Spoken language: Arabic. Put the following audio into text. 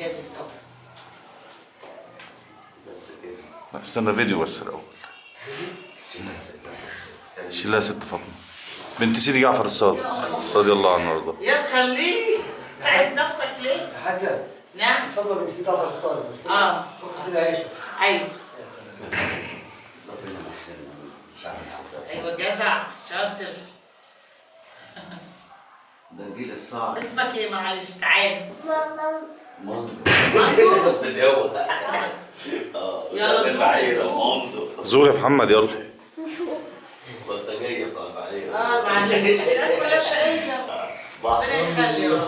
جابت طبعا. بس كده. استنى فيديو بس الاول. شيلها ست فاطمه بنت سيدي جعفر الصادق رضي الله عنه وارضاه. يا تخليه تعب نفسك ليه؟ حاجة. نعم. اتفضل بنت سيدي جعفر الصادق. سيدي عائشة. ايوه. ايوه جدع شاطر. ده الجيل الصعب. اسمك ايه معلش تعال؟ ماندو. ماندو؟ بداوة. يلا زور. زور يا محمد يلا. بلطجية بتاع البعيرة. معلش. لا بلاش شقية. ربنا يخلي.